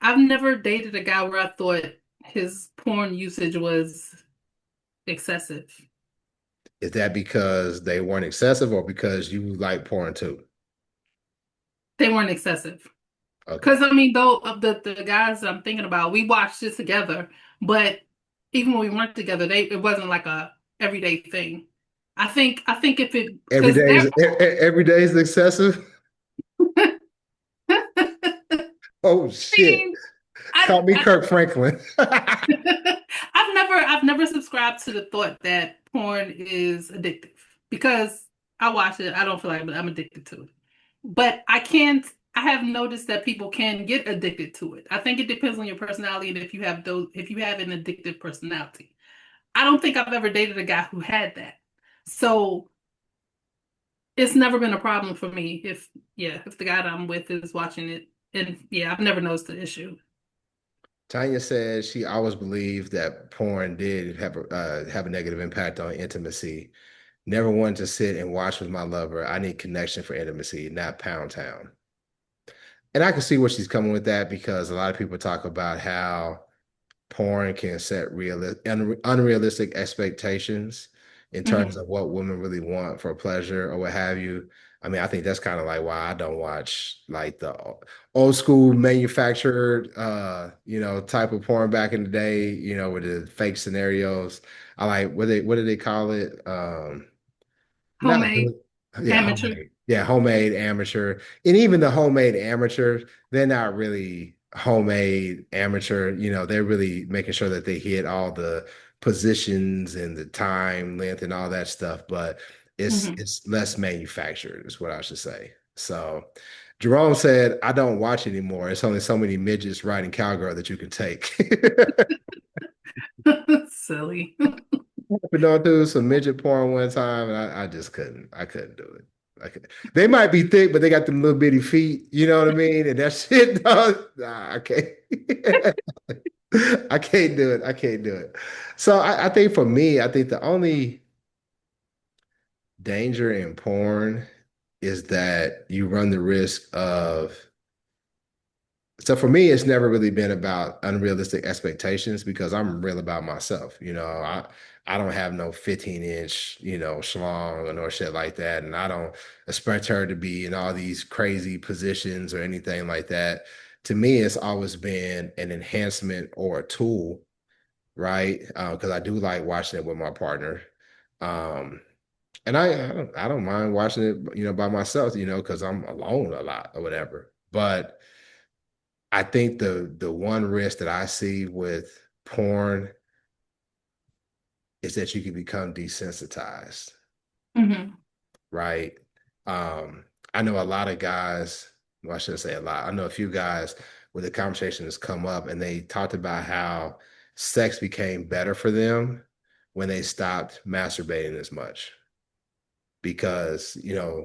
I've never dated a guy where I thought his porn usage was excessive. Is that because they weren't excessive or because you like porn too? They weren't excessive. Okay. Because I mean, though of the guys I'm thinking about, we watched it together, but even when we weren't together, they it wasn't like a everyday thing. I think if it Every because day there is every day is excessive. I Oh shit. mean I, Call me I Kirk Franklin. I've never subscribed to the thought that porn is addictive because I watch it. I don't feel like I'm addicted to it. But I have noticed that people can get addicted to it. I think it depends on your personality and if you have an addictive personality. I don't think I've ever dated a guy who had that. So it's never been a problem for me if the guy that I'm with is watching it. And yeah, I've never noticed the issue. Tanya says she always believed that porn did have a negative impact on intimacy. Never wanted to sit and watch with my lover. I need connection for intimacy, not pound town. And I can see where she's coming with that because a lot of people talk about how porn can set unrealistic expectations in terms Hmm. of what women really want for pleasure or what have you. I mean, I think that's kind of like why I don't watch like the old school manufactured type of porn back in the day, with the fake scenarios. I like what do they call it? Not Homemade, really. Yeah, amateur. homemade. Yeah, homemade amateur. And even the homemade amateur, they're not really homemade amateur. They're really making sure that they hit all the positions and the time, length, and all that stuff. But it's Hmm. it's less manufactured, is what I should say. So Jerome said, I don't watch anymore. It's only so many midgets riding cowgirl that you can take. Silly. But don't do some midget porn one time, and I just couldn't. I couldn't do it. They might be thick, but they got them little bitty feet. You know what I mean? And that shit, dog, nah, I can't. I can't do it. I can't do it. So I think for me, I think the only danger in porn is that you run the risk of so for me, it's never really been about unrealistic expectations because I'm real about myself. I don't have no 15-inch, schlong or no shit like that. And I don't expect her to be in all these crazy positions or anything like that. To me, it's always been an enhancement or a tool, right? Because I do like watching it with my partner. Um, and I don't mind watching it, by myself, because I'm alone a lot or whatever. But I think the one risk that I see with porn is that you can become desensitized, Hmm. right? Um, I know a lot of guys, well, I shouldn't say a lot. I know a few guys where the conversation has come up and they talked about how sex became better for them when they stopped masturbating as much because,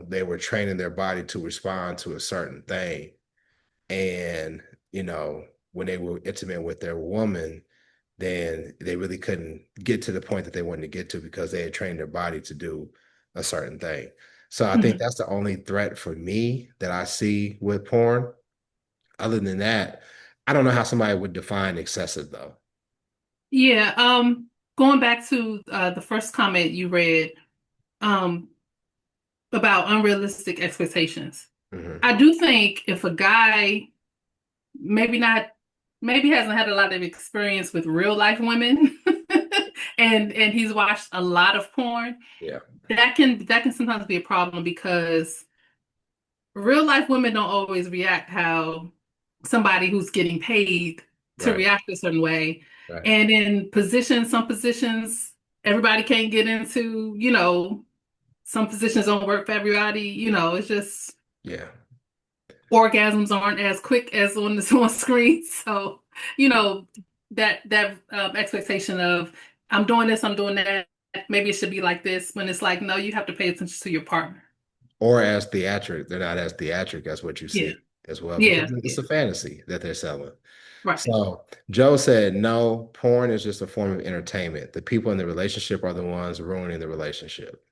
they were training their body to respond to a certain thing. And, when they were intimate with their woman, then they really couldn't get to the point that they wanted to get to because they had trained their body to do a certain thing. So I think Hmm. that's the only threat for me that I see with porn. Other than that, I don't know how somebody would define excessive though. Yeah, going back to the first comment you read, um, about unrealistic expectations. Hmm. I do think if a guy maybe not maybe hasn't had a lot of experience with real life women and he's watched a lot of porn, Yeah. that can sometimes be a problem because real life women don't always react how somebody who's getting paid to Right. react a certain way. Right. And in positions, some positions everybody can't get into, some positions don't work for everybody, it's just Yeah. orgasms aren't as quick as on the on screen. So, you know, that expectation of I'm doing this, I'm doing that, maybe it should be like this, when it's like, no, you have to pay attention to your partner. Or as theatric. They're not as theatric as what you Yeah. see as well because Yeah. it's Yeah. a fantasy that they're selling. Right. So Joe said, no, porn is just a form of entertainment. The people in the relationship are the ones ruining the relationship.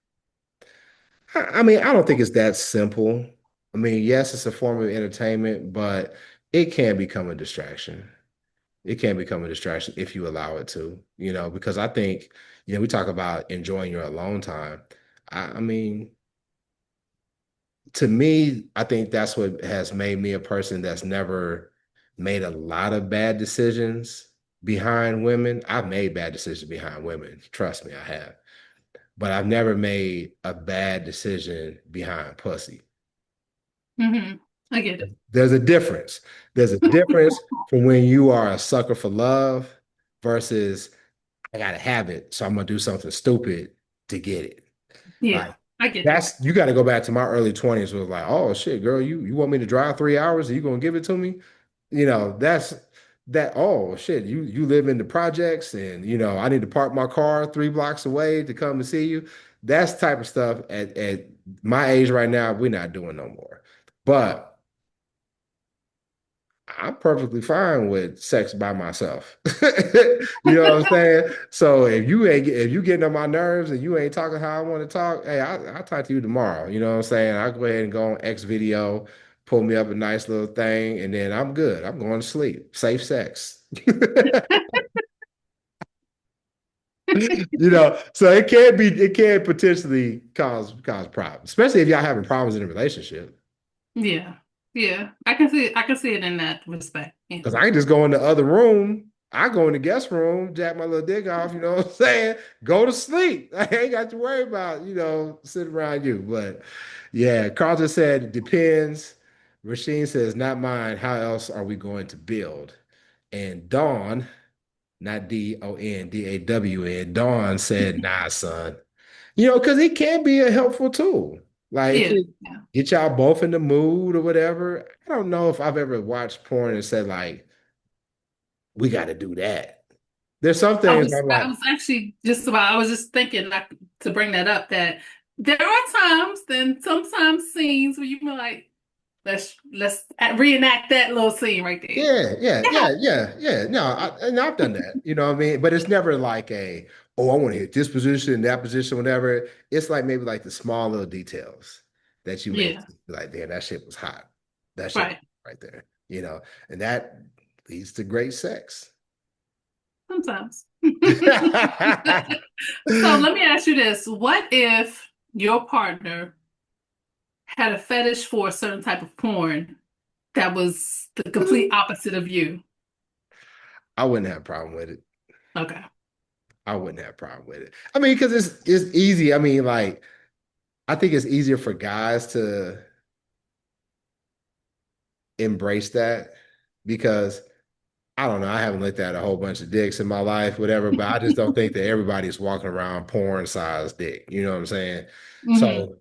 I mean, I don't think it's that simple. I mean, yes, it's a form of entertainment, but it can become a distraction. It can become a distraction if you allow it to, because I think, we talk about enjoying your alone time. I mean, to me, I think that's what has made me a person that's never made a lot of bad decisions behind women. I've made bad decisions behind women. Trust me, I have. But I've never made a bad decision behind pussy. Hmm. I get it. There's a difference. There's a difference from when you are a sucker for love versus I gotta have it, so I'm gonna do something stupid to get it. Yeah, Like I get it. that's you got to go back to my early 20s was like, oh shit, girl, you want me to drive 3 hours and you gonna give it to me? That's that. Oh shit, you live in the projects and I need to park my car 3 blocks away to come and see you. That's the type of stuff at my age right now, we're not doing no more. But I'm perfectly fine with sex by myself. You know what I'm saying? So if you getting on my nerves and you ain't talking how I want to talk, hey, I'll talk to you tomorrow. You know what I'm saying? I'll go ahead and go on X video, pull me up a nice little thing, and then I'm good. I'm going to sleep. Safe sex. So it can potentially cause problems, especially if y'all having problems in a relationship. Yeah. Yeah. I can see it in that respect. Yeah. Because I can just go in the other room. I go in the guest room, jack my little dick off, you know what I'm saying? Go to sleep. I ain't got to worry about, sitting around you. But yeah, Carl just said it depends. Rasheen says, not mine. How else are we going to build? And Dawn, not Don, Dawn, Dawn said, nah, son. Because it can be a helpful tool. Like it Yeah. can Yeah. get y'all both in the mood or whatever. I don't know if I've ever watched porn and said like, we got to do that. There's some I things was I'm I like, was actually just about I was just thinking like to bring that up that there are times then sometimes scenes where you be like, let's reenact that little scene right there. yeah, yeah, Yeah. yeah, yeah, yeah. No, and I've done that. You know what I mean? But it's never like oh, I want to hit this position, that position, whatever. It's like maybe like the small little details that you may Yeah. be like, damn, that shit was hot. That shit was Right. right there. And that leads to great sex. Sometimes. So let me ask you this. What if your partner had a fetish for a certain type of porn that was the complete opposite of you? I wouldn't have a problem with it. Okay. I wouldn't have a problem with it. I mean, because it's easy. I mean, like, I think it's easier for guys to embrace that because I don't know. I haven't looked at a whole bunch of dicks in my life, whatever, but I just don't think that everybody's walking around porn sized dick. You know what I'm saying? Hmm. So